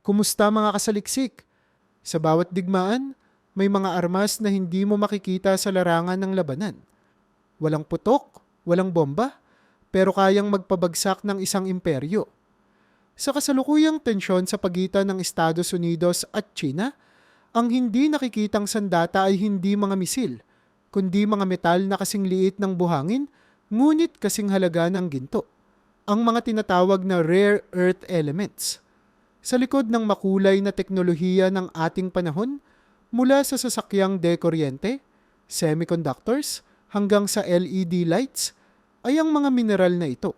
Kumusta mga kasaliksik? Sa bawat digmaan, may mga armas na hindi mo makikita sa larangan ng labanan. Walang putok, walang bomba, pero kayang magpabagsak ng isang imperyo. Sa kasalukuyang tensyon sa pagitan ng Estados Unidos at China, ang hindi nakikitang sandata ay hindi mga misil, kundi mga metal na kasing liit ng buhangin, ngunit kasing halaga ng ginto. Ang mga tinatawag na rare earth elements. Sa likod ng makulay na teknolohiya ng ating panahon, mula sa sasakyang dekuryente, semiconductors, hanggang sa LED lights, ay ang mga mineral na ito.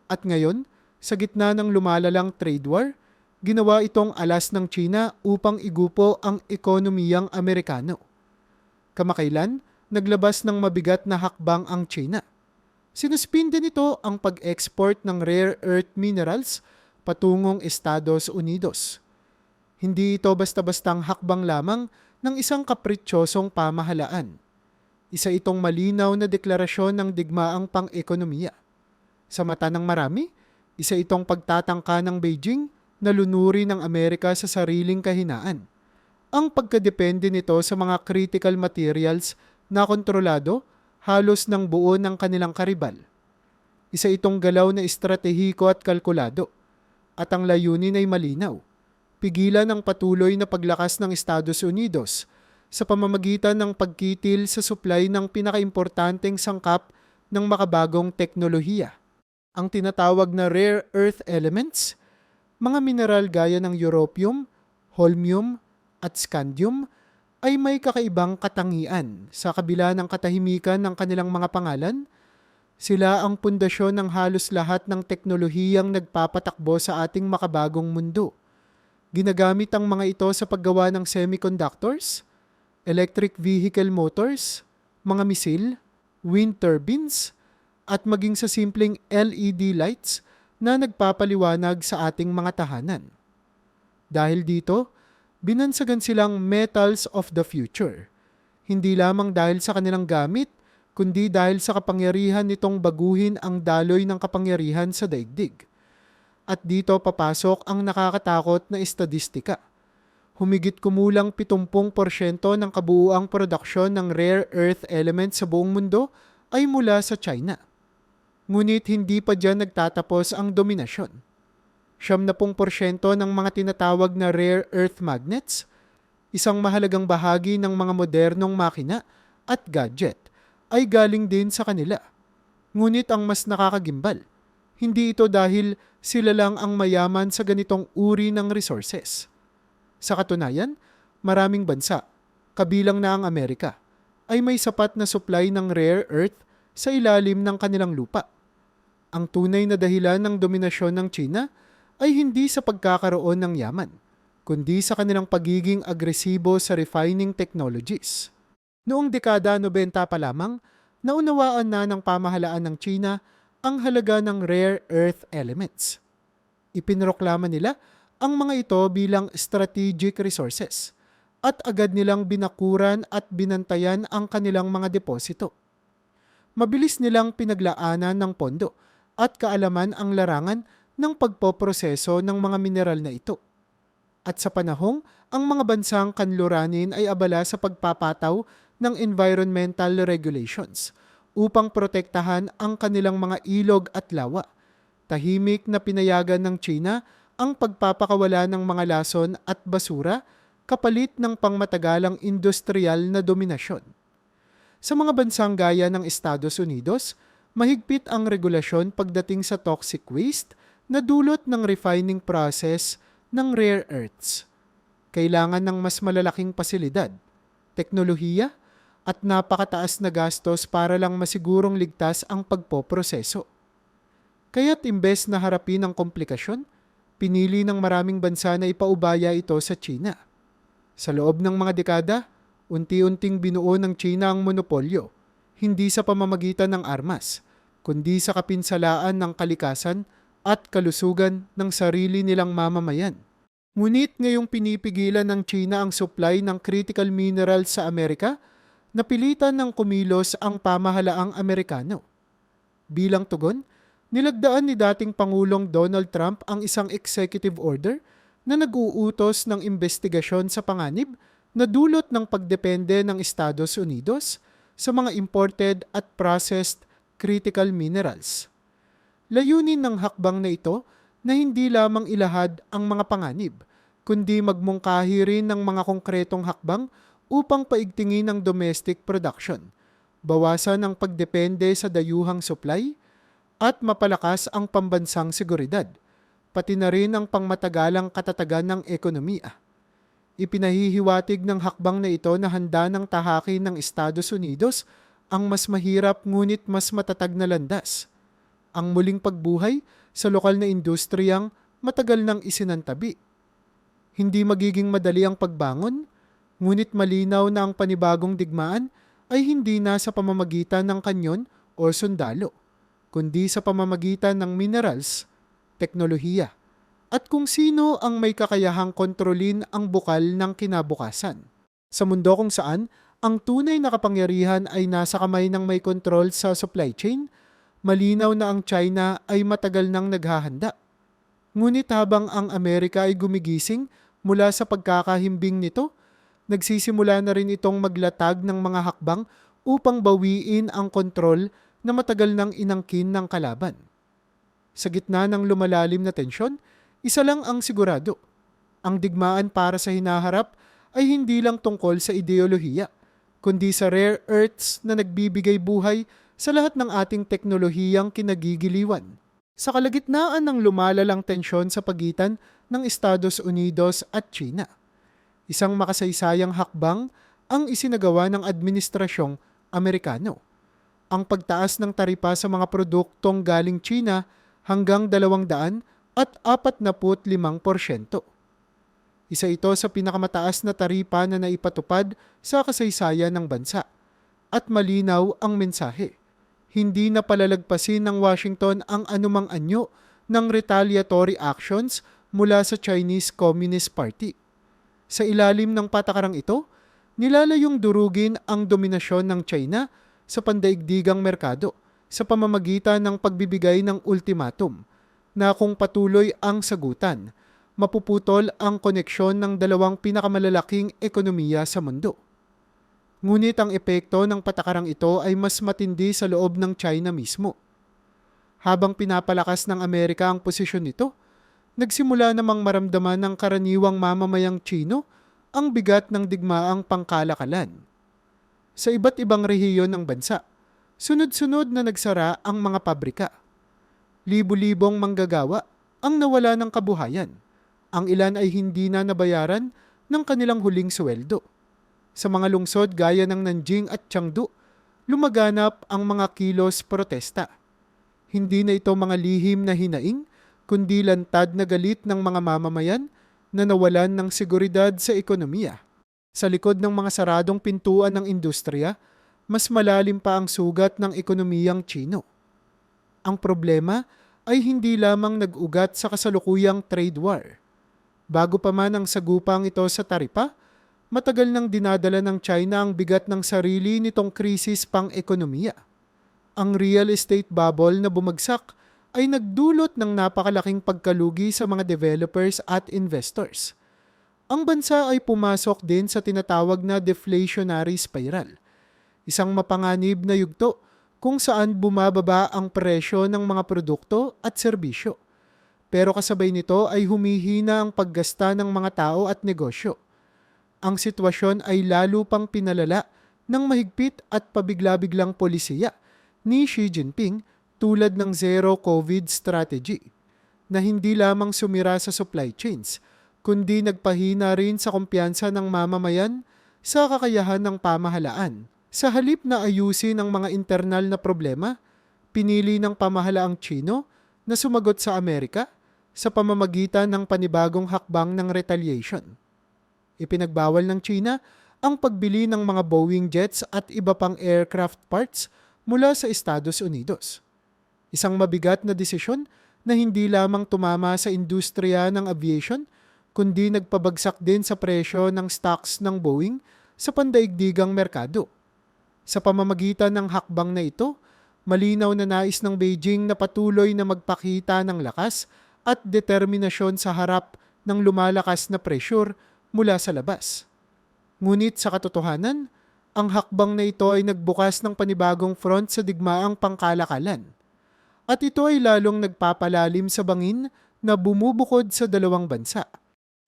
At ngayon, sa gitna ng lumalalang trade war, ginawa itong alas ng China upang igupo ang ekonomiyang Amerikano. Kamakailan, naglabas ng mabigat na hakbang ang China. Sinuspinde nito ang pag-export ng rare earth minerals patungong Estados Unidos. Hindi ito basta-bastang hakbang lamang ng isang kapritsyosong pamahalaan. Isa itong malinaw na deklarasyon ng digmaang pang-ekonomiya. Sa mata ng marami, isa itong pagtatangka ng Beijing na lunurin ng Amerika sa sariling kahinaan. Ang pagkadepende nito sa mga critical materials na kontrolado halos ng buo ng kanilang karibal. Isa itong galaw na estratehiko at kalkulado. At ang layunin ay malinaw. Pigilan ang patuloy na paglakas ng Estados Unidos sa pamamagitan ng pagkitil sa supply ng pinakaimportanteng sangkap ng makabagong teknolohiya. Ang tinatawag na rare earth elements, mga mineral gaya ng europium, holmium at scandium ay may kakaibang katangian sa kabila ng katahimikan ng kanilang mga pangalan. Sila ang pundasyon ng halos lahat ng teknolohiyang nagpapatakbo sa ating makabagong mundo. Ginagamit ang mga ito sa paggawa ng semiconductors, electric vehicle motors, mga misil, wind turbines, at maging sa simpleng LED lights na nagpapaliwanag sa ating mga tahanan. Dahil dito, binansagan silang metals of the future. Hindi lamang dahil sa kanilang gamit, kundi dahil sa kapangyarihan nitong baguhin ang daloy ng kapangyarihan sa daigdig. At dito papasok ang nakakatakot na estadistika. Humigit kumulang 70% ng kabuuang produksyon ng rare earth elements sa buong mundo ay mula sa China. Ngunit hindi pa dyan nagtatapos ang dominasyon. 70% ng mga tinatawag na rare earth magnets, isang mahalagang bahagi ng mga modernong makina at gadget, ay galing din sa kanila. Ngunit ang mas nakakagimbal, hindi ito dahil sila lang ang mayaman sa ganitong uri ng resources. Sa katunayan, maraming bansa, kabilang na ang Amerika, ay may sapat na supply ng rare earth sa ilalim ng kanilang lupa. Ang tunay na dahilan ng dominasyon ng China ay hindi sa pagkakaroon ng yaman, kundi sa kanilang pagiging agresibo sa refining technologies. Noong dekada 90 pa lamang, naunawaan na ng pamahalaan ng China ang halaga ng rare earth elements. Ipinroklama nila ang mga ito bilang strategic resources at agad nilang binakuran at binantayan ang kanilang mga deposito. Mabilis nilang pinaglaanan ng pondo at kaalaman ang larangan ng pagpoproseso ng mga mineral na ito. At sa panahong ang mga bansang kanluranin ay abala sa pagpapataw ng environmental regulations upang protektahan ang kanilang mga ilog at lawa, tahimik na pinayagan ng China ang pagpapakawala ng mga lason at basura kapalit ng pangmatagalang industrial na dominasyon. Sa mga bansang gaya ng Estados Unidos, mahigpit ang regulasyon pagdating sa toxic waste na dulot ng refining process ng rare earths. Kailangan ng mas malalaking pasilidad, teknolohiya, at napakataas na gastos para lang masigurong ligtas ang pagpoproseso. Kaya't imbes na harapin ang komplikasyon, pinili ng maraming bansa na ipaubaya ito sa China. Sa loob ng mga dekada, unti-unting binuo ng China ang monopolyo, hindi sa pamamagitan ng armas, kundi sa kapinsalaan ng kalikasan at kalusugan ng sarili nilang mamamayan. Ngunit ngayong pinipigilan ng China ang supply ng critical minerals sa Amerika, napilitan ng kumilos ang pamahalaang Amerikano. Bilang tugon, nilagdaan ni dating Pangulong Donald Trump ang isang executive order na nag-uutos ng investigasyon sa panganib na dulot ng pagdepende ng Estados Unidos sa mga imported at processed critical minerals. Layunin ng hakbang na ito na hindi lamang ilahad ang mga panganib, kundi magmungkahi rin ng mga konkretong hakbang upang paigtingin ang domestic production, bawasan ang pagdepende sa dayuhang supply, at mapalakas ang pambansang seguridad, pati na rin ang pangmatagalang katatagan ng ekonomiya. Ipinahihiwatig ng hakbang na ito na handa ng tahakin ng Estados Unidos ang mas mahirap ngunit mas matatag na landas, ang muling pagbuhay sa lokal na industriyang matagal nang isinantabi. Hindi magiging madali ang pagbangon, ngunit malinaw na ang panibagong digmaan ay hindi na sa pamamagitan ng kanyon o sundalo, kundi sa pamamagitan ng minerals, teknolohiya, at kung sino ang may kakayahang kontrolin ang bukal ng kinabukasan. Sa mundo kung saan ang tunay na kapangyarihan ay nasa kamay ng may kontrol sa supply chain, malinaw na ang China ay matagal nang naghahanda. Ngunit habang ang Amerika ay gumigising mula sa pagkakahimbing nito, nagsisimula na rin itong maglatag ng mga hakbang upang bawiin ang kontrol na matagal nang inangkin ng kalaban. Sa gitna ng lumalalim na tensyon, isa lang ang sigurado. Ang digmaan para sa hinaharap ay hindi lang tungkol sa ideolohiya, kundi sa rare earths na nagbibigay buhay sa lahat ng ating teknolohiyang kinagigiliwan. Sa kalagitnaan ng lumalalang tensyon sa pagitan ng Estados Unidos at China, isang makasaysayang hakbang ang isinagawa ng administrasyong Amerikano. Ang pagtaas ng taripa sa mga produktong galing China hanggang 245%. Isa ito sa pinakamataas na taripa na naipatupad sa kasaysayan ng bansa. At malinaw ang mensahe. Hindi na palalagpasin ng Washington ang anumang anyo ng retaliatory actions mula sa Chinese Communist Party. Sa ilalim ng patakarang ito, nilalayong durugin ang dominasyon ng China sa pandaigdigang merkado sa pamamagitan ng pagbibigay ng ultimatum na kung patuloy ang sagutan, mapuputol ang koneksyon ng dalawang pinakamalalaking ekonomiya sa mundo. Ngunit ang epekto ng patakarang ito ay mas matindi sa loob ng China mismo. Habang pinapalakas ng Amerika ang posisyon nito, nagsimula namang maramdaman ng karaniwang mamamayang Chino ang bigat ng digmaang pangkalakalan. Sa iba't ibang rehiyon ng bansa, sunod-sunod na nagsara ang mga pabrika. Libu-libong manggagawa ang nawala ng kabuhayan. Ang ilan ay hindi na nabayaran ng kanilang huling sweldo. Sa mga lungsod gaya ng Nanjing at Chengdu, lumaganap ang mga kilos protesta. Hindi na ito mga lihim na hinaing, kundi lantad na galit ng mga mamamayan na nawalan ng seguridad sa ekonomiya. Sa likod ng mga saradong pintuan ng industriya, mas malalim pa ang sugat ng ekonomiyang Chino. Ang problema ay hindi lamang nag-ugat sa kasalukuyang trade war. Bago pa man ang sagupang ito sa taripa, matagal nang dinadala ng China ang bigat ng sarili nitong krisis pang-ekonomiya. Ang real estate bubble na bumagsak ay nagdulot ng napakalaking pagkalugi sa mga developers at investors. Ang bansa ay pumasok din sa tinatawag na deflationary spiral, isang mapanganib na yugto kung saan bumababa ang presyo ng mga produkto at serbisyo. Pero kasabay nito ay humihina ang paggasta ng mga tao at negosyo. Ang sitwasyon ay lalo pang pinalala ng mahigpit at pabigla-biglang polisiya ni Xi Jinping tulad ng Zero COVID strategy na hindi lamang sumira sa supply chains, kundi nagpahina rin sa kumpiyansa ng mamamayan sa kakayahan ng pamahalaan. Sa halip na ayusin ang mga internal na problema, pinili ng pamahalaang Chino na sumagot sa Amerika sa pamamagitan ng panibagong hakbang ng retaliation. Ipinagbawal ng China ang pagbili ng mga Boeing jets at iba pang aircraft parts mula sa Estados Unidos. Isang mabigat na desisyon na hindi lamang tumama sa industriya ng aviation, kundi nagpabagsak din sa presyo ng stocks ng Boeing sa pandaigdigang merkado. Sa pamamagitan ng hakbang na ito, malinaw na nais ng Beijing na patuloy na magpakita ng lakas at determinasyon sa harap ng lumalakas na pressure mula sa labas. Ngunit sa katotohanan, ang hakbang na ito ay nagbukas ng panibagong front sa digmaang pangkalakalan. At ito ay lalong nagpapalalim sa bangin na bumubukod sa dalawang bansa.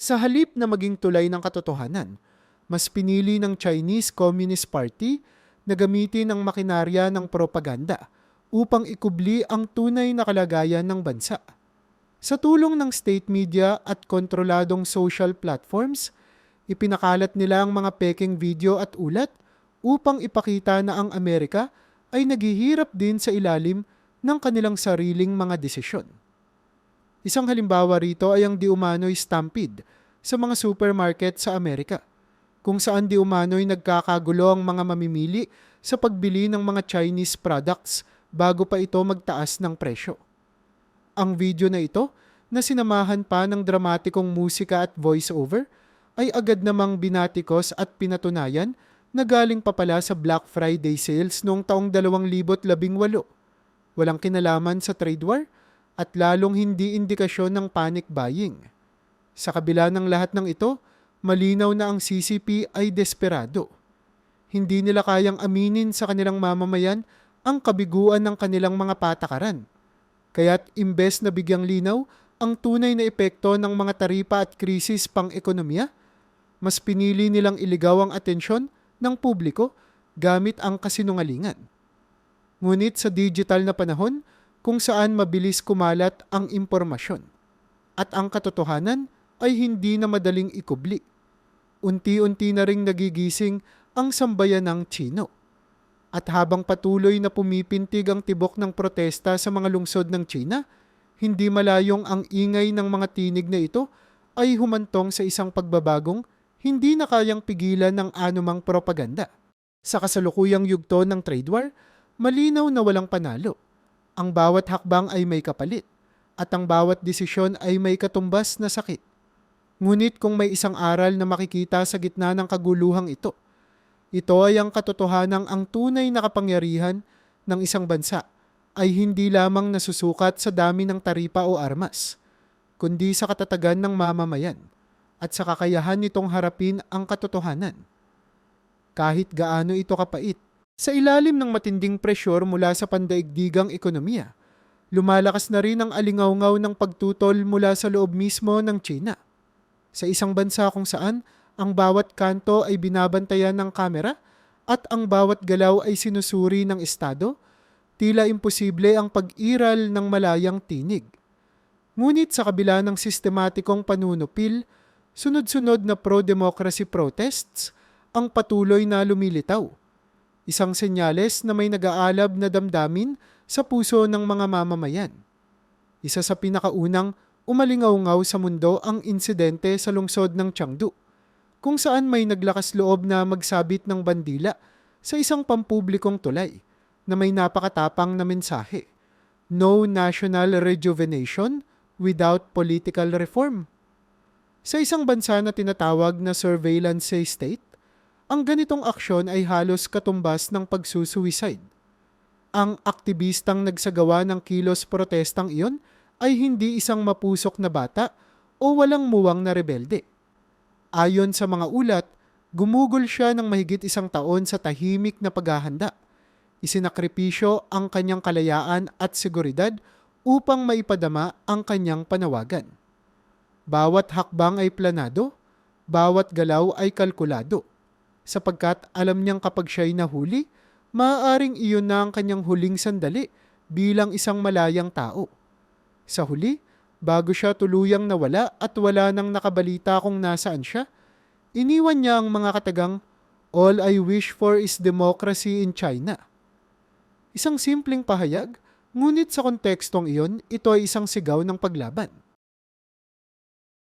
Sa halip na maging tulay ng katotohanan, mas pinili ng Chinese Communist Party na gamitin ang makinarya ng propaganda upang ikubli ang tunay na kalagayan ng bansa. Sa tulong ng state media at kontroladong social platforms, ipinakalat nila ang mga peking video at ulat upang ipakita na ang Amerika ay naghihirap din sa ilalim ng kanilang sariling mga desisyon. Isang halimbawa rito ay ang di umano'y stampede sa mga supermarket sa Amerika, kung saan di umano'y nagkakagulo ang mga mamimili sa pagbili ng mga Chinese products bago pa ito magtaas ng presyo. Ang video na ito, na sinamahan pa ng dramatikong musika at voiceover, ay agad namang binatikos at pinatunayan na galing pa pala sa Black Friday sales noong taong 2018. Walang kinalaman sa trade war at lalong hindi indikasyon ng panic buying. Sa kabila ng lahat ng ito, malinaw na ang CCP ay desperado. Hindi nila kayang aminin sa kanilang mamamayan ang kabiguan ng kanilang mga patakaran. Kaya't imbes na bigyang linaw ang tunay na epekto ng mga taripa at krisis pang-ekonomiya, mas pinili nilang iligaw ang atensyon ng publiko gamit ang kasinungalingan. Ngunit sa digital na panahon, kung saan mabilis kumalat ang impormasyon at ang katotohanan ay hindi na madaling ikubli, unti-unti na ring nagigising ang sambayanang Tsino. At habang patuloy na pumipintig ang tibok ng protesta sa mga lungsod ng China, hindi malayong ang ingay ng mga tinig na ito ay humantong sa isang pagbabagong hindi na kayang pigilan ng anumang propaganda. Sa kasalukuyang yugto ng trade war, malinaw na walang panalo. Ang bawat hakbang ay may kapalit at ang bawat desisyon ay may katumbas na sakit. Ngunit kung may isang aral na makikita sa gitna ng kaguluhang ito, ito ay ang katotohanang ang tunay na kapangyarihan ng isang bansa ay hindi lamang nasusukat sa dami ng taripa o armas, kundi sa katatagan ng mamamayan at sa kakayahan nitong harapin ang katotohanan. Kahit gaano ito kapait, sa ilalim ng matinding presyur mula sa pandaigdigang ekonomiya, lumalakas na rin ang alingawngaw ng pagtutol mula sa loob mismo ng China. Sa isang bansa kung saan ang bawat kanto ay binabantayan ng kamera at ang bawat galaw ay sinusuri ng estado, tila imposible ang pag-iral ng malayang tinig. Ngunit sa kabila ng sistematikong panunupil, sunod-sunod na pro-democracy protests ang patuloy na lumilitaw. Isang senyales na may nag-aalab na damdamin sa puso ng mga mamamayan. Isa sa pinakaunang umalingaw-ngaw sa mundo ang insidente sa lungsod ng Chengdu, kung saan may naglakas loob na magsabit ng bandila sa isang pampublikong tulay na may napakatapang na mensahe: No national rejuvenation without political reform. Sa isang bansa na tinatawag na surveillance state, ang ganitong aksyon ay halos katumbas ng pagsusuicide. Ang aktivistang nagsagawa ng kilos protestang iyon ay hindi isang mapusok na bata o walang muwang na rebelde. Ayon sa mga ulat, gumugol siya ng mahigit 1 taon sa tahimik na paghahanda. Isinakripisyo ang kanyang kalayaan at seguridad upang maipadama ang kanyang panawagan. Bawat hakbang ay planado, bawat galaw ay kalkulado, sapagkat alam niyang kapag siya'y nahuli, maaaring iyon na ang kanyang huling sandali bilang isang malayang tao. Sa huli, bago siya tuluyang nawala at wala nang nakabalita kung nasaan siya, iniwan niya ang mga katagang, "All I wish for is democracy in China." Isang simpleng pahayag, ngunit sa kontekstong iyon, ito ay isang sigaw ng paglaban.